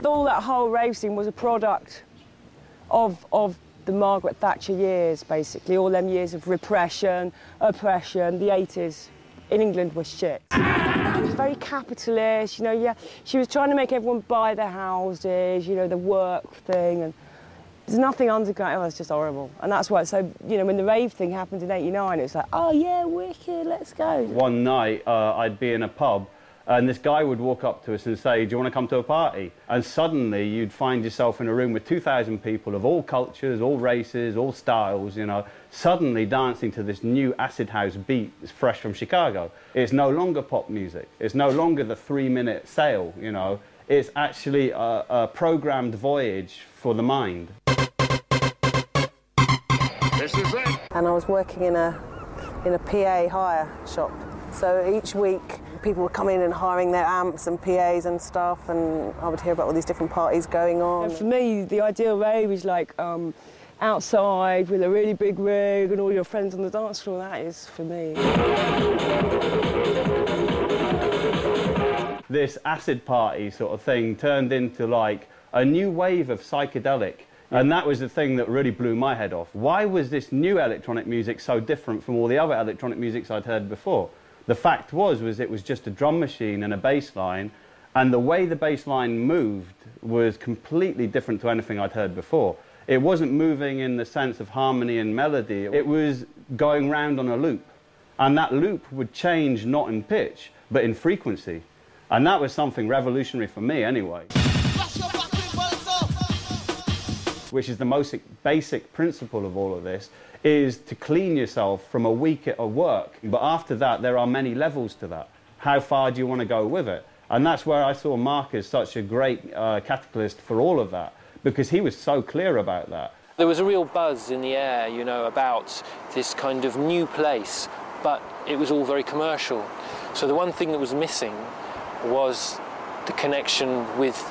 all that whole rave scene was a product of the Margaret Thatcher years, basically, all them years of repression, oppression. The 80s in England was shit. It was very capitalist, you know, yeah. She was trying to make everyone buy their houses, you know, the work thing, and there's nothing underground. Oh, it's just horrible. And that's why, so, you know, when the rave thing happened in '89, it was like, oh yeah, wicked, let's go. One night, I'd be in a pub, and this guy would walk up to us and say, do you want to come to a party? And suddenly you'd find yourself in a room with 2,000 people of all cultures, all races, all styles, you know, suddenly dancing to this new acid house beat that's fresh from Chicago. It's no longer pop music. It's no longer the 3-minute sale, you know. It's actually a programmed voyage for the mind. This is it. And I was working in a PA hire shop. So each week, people would come in and hiring their amps and PAs and stuff, and I would hear about all these different parties going on. And for me, the ideal rave is like outside with a really big rig and all your friends on the dance floor. That is for me. This acid party sort of thing turned into like a new wave of psychedelic. And that was the thing that really blew my head off. Why was this new electronic music so different from all the other electronic musics I'd heard before? The fact was it was just a drum machine and a bass line, and the way the bass line moved was completely different to anything I'd heard before. It wasn't moving in the sense of harmony and melody. It was going round on a loop. And that loop would change not in pitch, but in frequency. And that was something revolutionary for me anyway. Which is the most basic principle of all of this, is to clean yourself from a week at work. But after that, there are many levels to that. How far do you want to go with it? And that's where I saw Mark as such a great catalyst for all of that, because he was so clear about that. There was a real buzz in the air, you know, about this kind of new place, but it was all very commercial. So the one thing that was missing was the connection with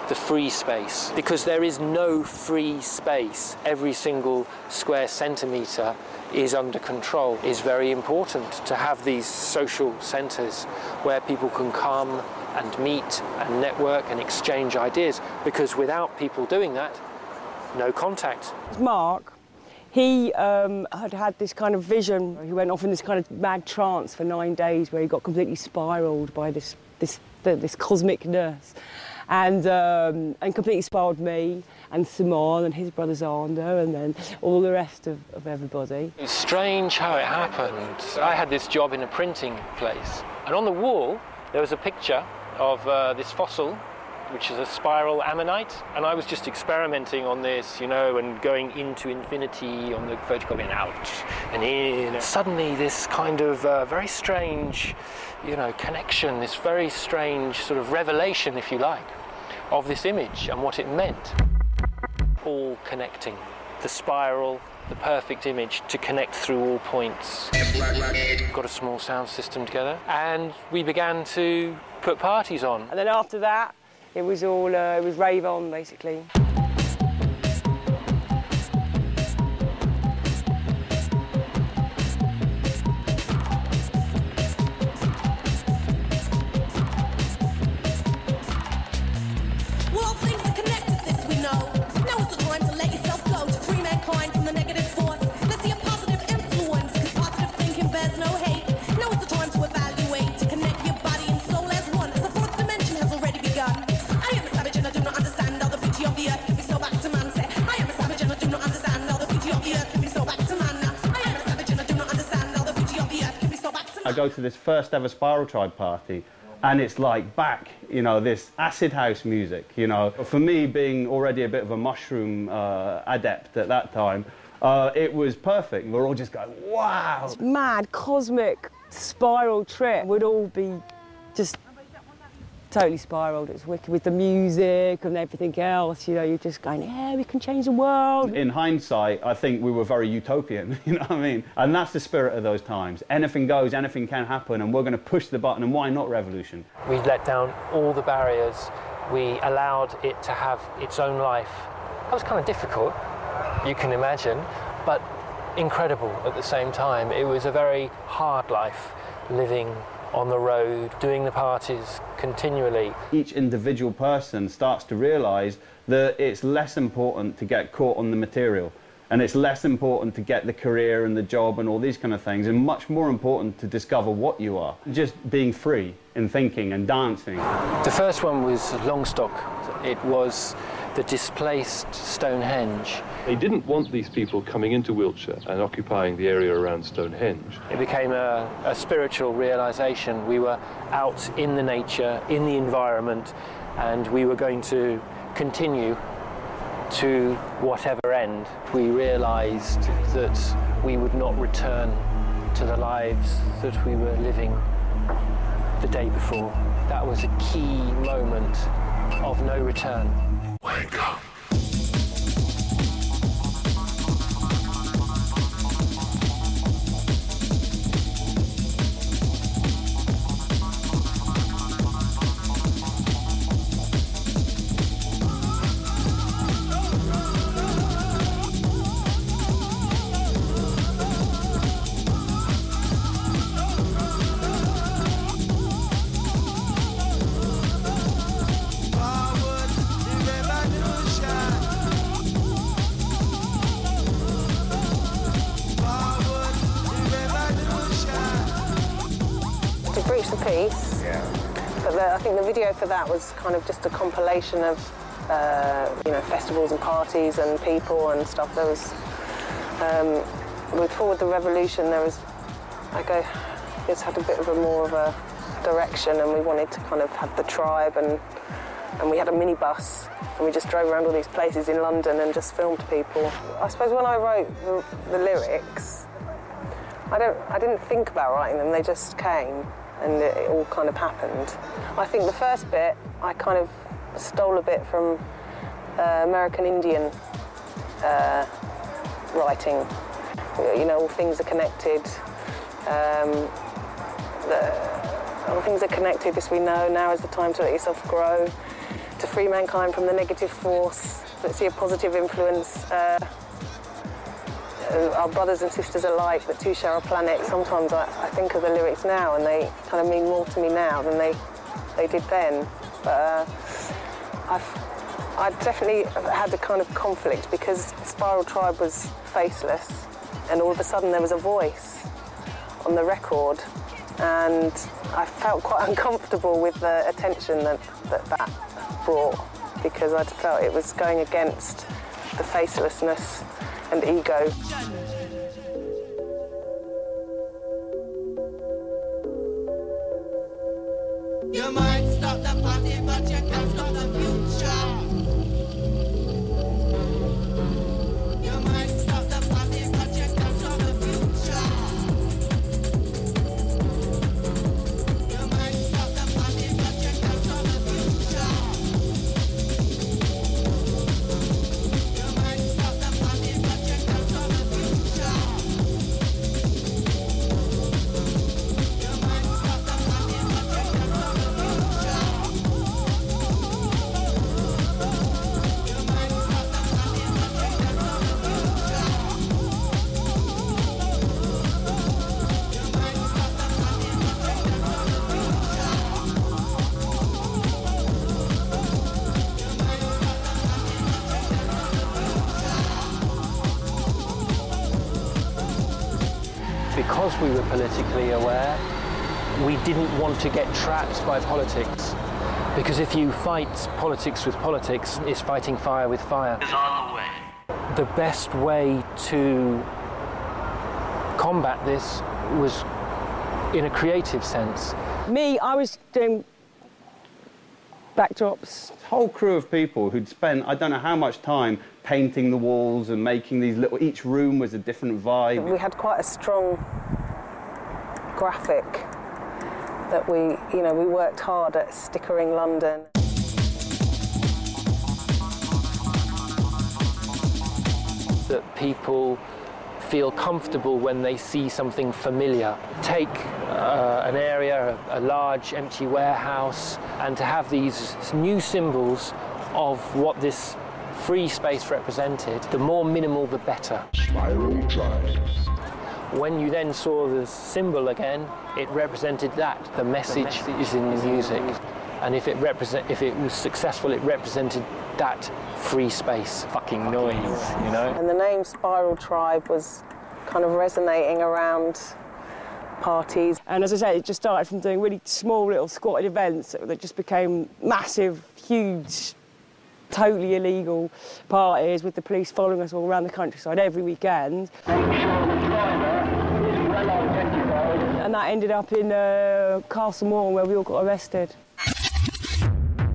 the free space, because there is no free space. Every single square centimetre is under control. It's very important to have these social centres where people can come and meet and network and exchange ideas, because without people doing that, no contact. Mark, he had this kind of vision. He went off in this kind of mad trance for 9 days where he got completely spiralled by this cosmicness. And completely spiraled me and Simon and his brother Zander and then all the rest of everybody. It's strange how it happened. I had this job in a printing place, and on the wall there was a picture of this fossil, which is a spiral ammonite, and I was just experimenting on this, you know, and going into infinity on the photograph and out and in. Suddenly this kind of very strange, you know, connection, this very strange sort of revelation, if you like, of this image and what it meant. All connecting. The spiral, the perfect image to connect through all points. Got a small sound system together, and we began to put parties on. And then after that, it was all, it was rave on, basically. I go to this first ever Spiral Tribe party, and it's like back, you know, this acid house music, you know. For me, being already a bit of a mushroom adept at that time, it was perfect. We're all just going, wow! This mad, cosmic spiral trip would all be just totally spiraled. It's wicked with the music and everything else, you know, you're just going, yeah, we can change the world. In hindsight, I think we were very utopian, you know what I mean? And that's the spirit of those times. Anything goes, anything can happen, and we're going to push the button, and why not revolution? We let down all the barriers. We allowed it to have its own life. That was kind of difficult, you can imagine, but incredible at the same time. It was a very hard life, living on the road, doing the parties continually. Each individual person starts to realise that it's less important to get caught on the material, and it's less important to get the career and the job and all these kind of things, and much more important to discover what you are. Just being free in thinking and dancing. The first one was Longstock. It was the displaced Stonehenge. They didn't want these people coming into Wiltshire and occupying the area around Stonehenge. It became a spiritual realisation. We were out in the nature, in the environment, and we were going to continue to whatever end. We realised that we would not return to the lives that we were living the day before. That was a key moment of no return. Wake up! The piece, but I think the video for that was kind of just a compilation of you know, festivals and parties and people and stuff. There was with Forward the Revolution, there was it's had a bit of a more of a direction, and we wanted to kind of have the tribe, and we had a minibus, and we just drove around all these places in London and just filmed people. I suppose when I wrote the lyrics, I didn't think about writing them, they just came. And it all kind of happened. I think the first bit, I kind of stole a bit from American Indian writing. You know, all things are connected. All things are connected, as we know. Now is the time to let yourself grow, to free mankind from the negative force. Let's see a positive influence. Our brothers and sisters alike, the two share a planet. Sometimes I think of the lyrics now, and they kind of mean more to me now than they did then. But I definitely had a kind of conflict, because Spiral Tribe was faceless, and all of a sudden there was a voice on the record, and I felt quite uncomfortable with the attention that brought, because I felt it was going against the facelessness and ego. You might stop the party, but you can't stop the future. You might stop the party, but you can't stop the future. You might stop the party, but you can't stop the future. You might stop the party, but you can't stop the future. You might stop the party, but you can't stop the future. Because we were politically aware, we didn't want to get trapped by politics. Because if you fight politics with politics, it's fighting fire with fire. Is on the way. The best way to combat this was in a creative sense. Me, I was doing backdrops. Whole crew of people who'd spent, I don't know how much time painting the walls and making these little, each room was a different vibe. We had quite a strong graphic that we worked hard at stickering London. That people feel comfortable when they see something familiar. Take an area, a large empty warehouse, and to have these new symbols of what this free space represented, the more minimal the better. Spiral Drive. When you then saw the symbol again, it represented that. The message is in the music. And if it was successful, it represented that free space, fucking noise, you know? And the name Spiral Tribe was kind of resonating around parties. And as I say, it just started from doing really small little squatted events that just became massive, huge, totally illegal parties with the police following us all around the countryside every weekend. And that ended up in Castle Moor, where we all got arrested.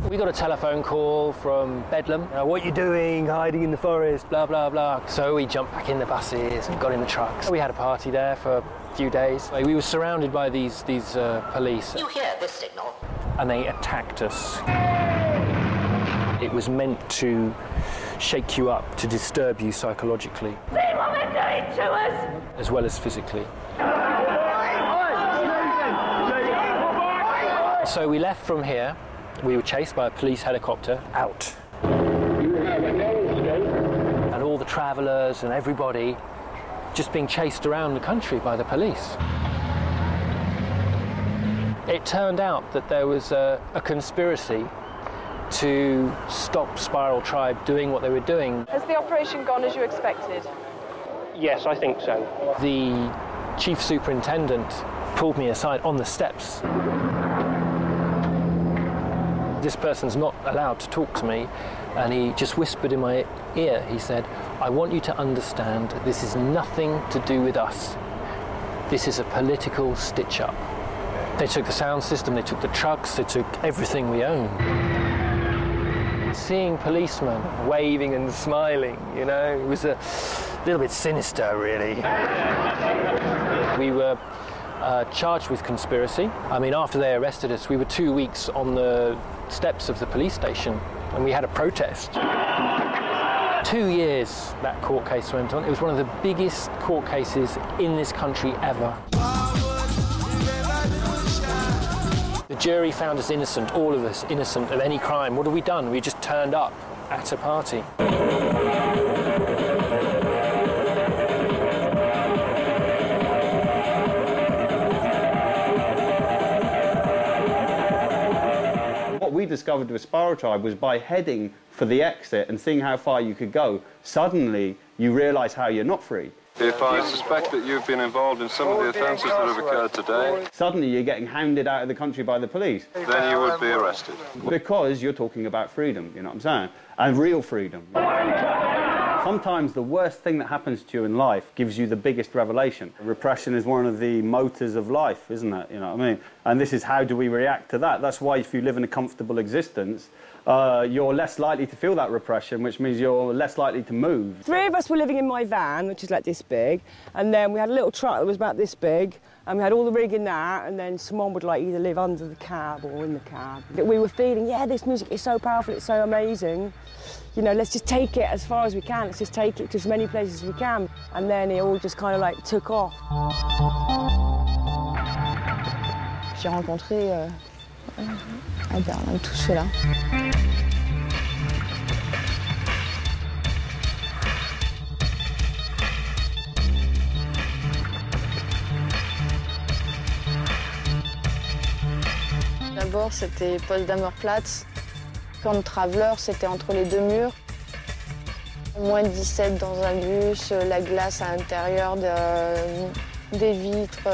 We got a telephone call from Bedlam. What are you doing, hiding in the forest, blah, blah, blah. So we jumped back in the buses and got in the trucks. We had a party there for a few days. We were surrounded by these police. You hear this signal? And they attacked us. It was meant to shake you up, to disturb you psychologically. See what they're doing to us! As well as physically. So we left from here. We were chased by a police helicopter out. And all the travellers and everybody just being chased around the country by the police. It turned out that there was a conspiracy to stop Spiral Tribe doing what they were doing. Has the operation gone as you expected? Yes, I think so. The chief superintendent pulled me aside on the steps. This person's not allowed to talk to me, and he just whispered in my ear. He said, I want you to understand this is nothing to do with us. This is a political stitch-up. They took the sound system, they took the trucks, they took everything we own. Seeing policemen waving and smiling, you know, it was a little bit sinister, really. We were charged with conspiracy. I mean, after they arrested us, we were 2 weeks on the steps of the police station, and we had a protest. 2 years that court case went on. It was one of the biggest court cases in this country ever. The jury found us innocent, all of us innocent of any crime. What have we done? We just turned up at a party. What we discovered with Spiral Tribe was by heading for the exit and seeing how far you could go, suddenly you realise how you're not free. If I suspect that you've been involved in some of the offences that have occurred today, Suddenly you're getting hounded out of the country by the police. then you would be arrested. Because you're talking about freedom, you know what I'm saying? And real freedom. Sometimes the worst thing that happens to you in life gives you the biggest revelation. Repression is one of the motors of life, isn't it? You know what I mean? And this is how do we react to that? That's why if you live in a comfortable existence, you're less likely to feel that repression, which means you're less likely to move. 3 of us were living in my van, which is like this big, and then we had a little truck that was about this big, and we had all the rig in that, and then someone would like either live under the cab or in the cab. We were feeling, yeah, this music is so powerful, it's so amazing. You know, let's just take it as far as we can, let's just take it to as many places as we can. And then it all just kind of like took off. J'ai rencontré à Berlin tout cela. D'abord, c'était Potsdamer-Platz. Camp Traveler, c'était entre les deux murs. Moins 17 dans un bus, la glace à l'intérieur, des vitres,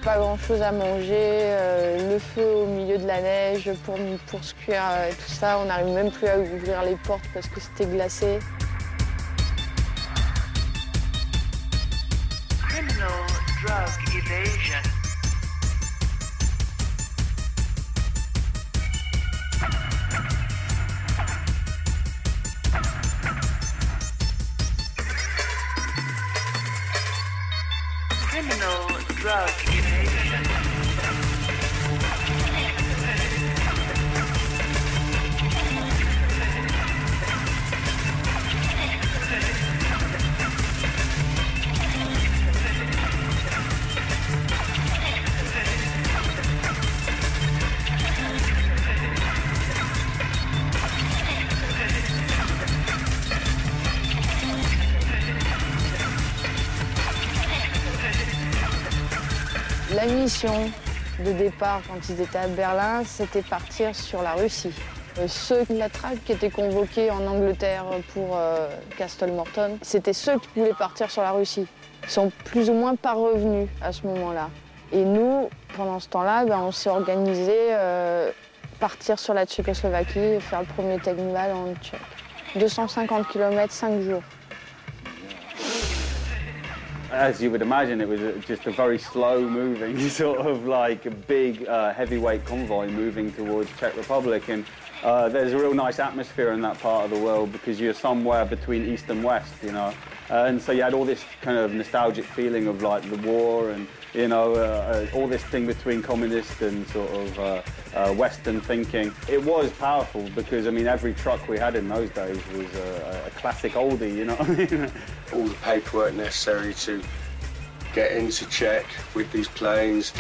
pas grand-chose à manger, le feu au milieu de la neige pour se cuire et tout ça. On n'arrive même plus à ouvrir les portes parce que c'était glacé. Criminal drug evasion. Criminal drug evasion. La mission de départ, quand ils étaient à Berlin, c'était partir sur la Russie. Ceux de la traque qui étaient convoqués en Angleterre pour Castle Morton, c'était ceux qui voulaient partir sur la Russie. Ils sont plus ou moins pas revenus à ce moment-là. Et nous, pendant ce temps-là, on s'est organisé partir sur la Tchécoslovaquie et faire le premier technival en Tchèque. 250 km, 5 jours. As you would imagine, it was just a very slow-moving, sort of like a big heavyweight convoy moving towards Czech Republic. And there's a real nice atmosphere in that part of the world because you're somewhere between east and west, you know. And so you had all this kind of nostalgic feeling of like the war and, you know, all this thing between communist and sort of Western thinking. It was powerful because, I mean, every truck we had in those days was a classic oldie, you know what I mean? All the paperwork necessary to get into Czech with these planes,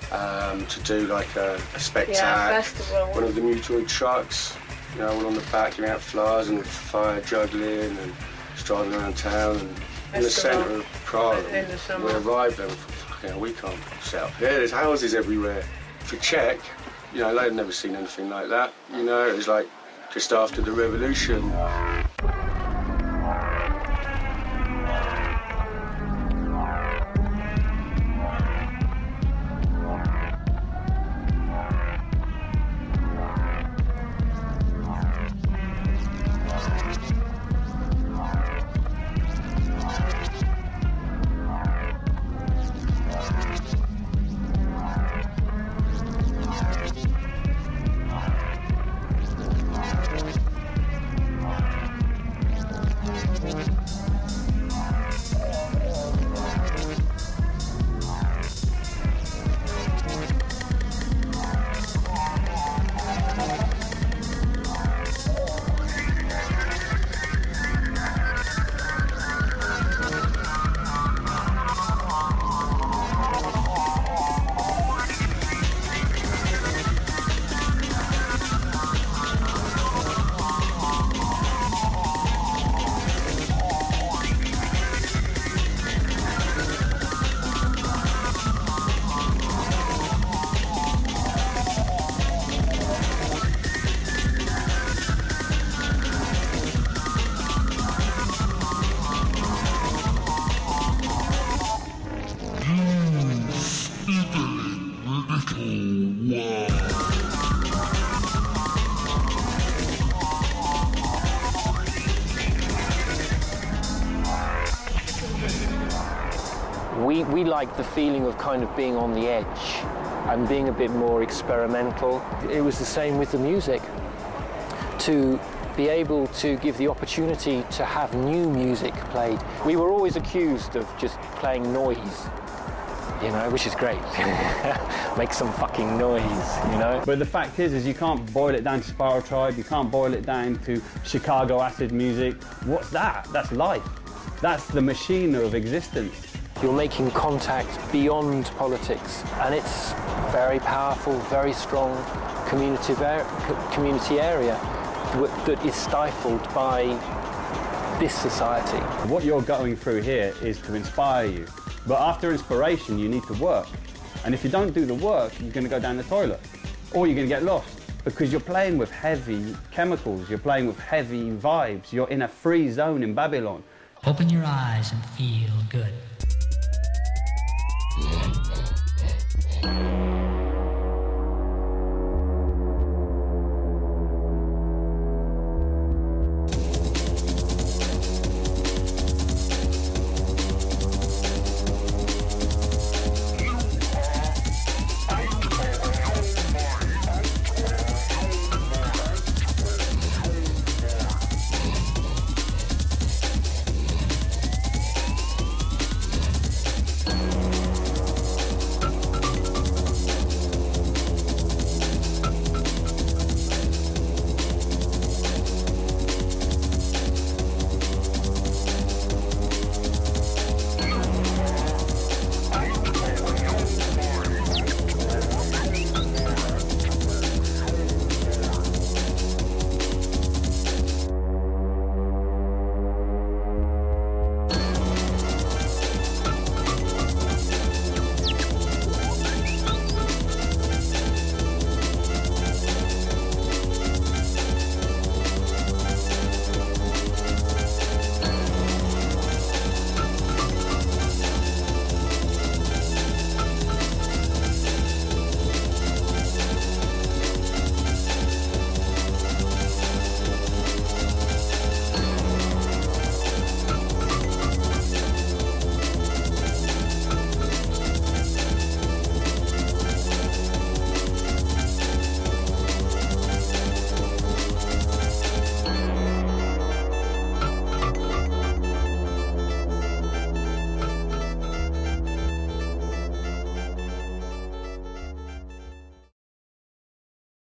to do like a spectacle, one of the Mutoid trucks, you know, all on the back, giving out flowers and fire juggling and driving around town and in the centre of Prague. We arrived there and thought, you know, we can't set up here, there's houses everywhere. For Czech, you know, they'd never seen anything like that. You know, it was like just after the revolution. We like the feeling of kind of being on the edge and being a bit more experimental. It was the same with the music. To be able to give the opportunity to have new music played. We were always accused of just playing noise, you know, which is great. Make some fucking noise, you know? But the fact is you can't boil it down to Spiral Tribe, you can't boil it down to Chicago acid music. What's that? That's life. That's the machine of existence. You're making contact beyond politics, and it's very powerful, very strong community area that is stifled by this society. What you're going through here is to inspire you, but after inspiration you need to work, and if you don't do the work you're going to go down the toilet, or you're going to get lost, because you're playing with heavy chemicals, you're playing with heavy vibes, you're in a free zone in Babylon. Open your eyes and feel good.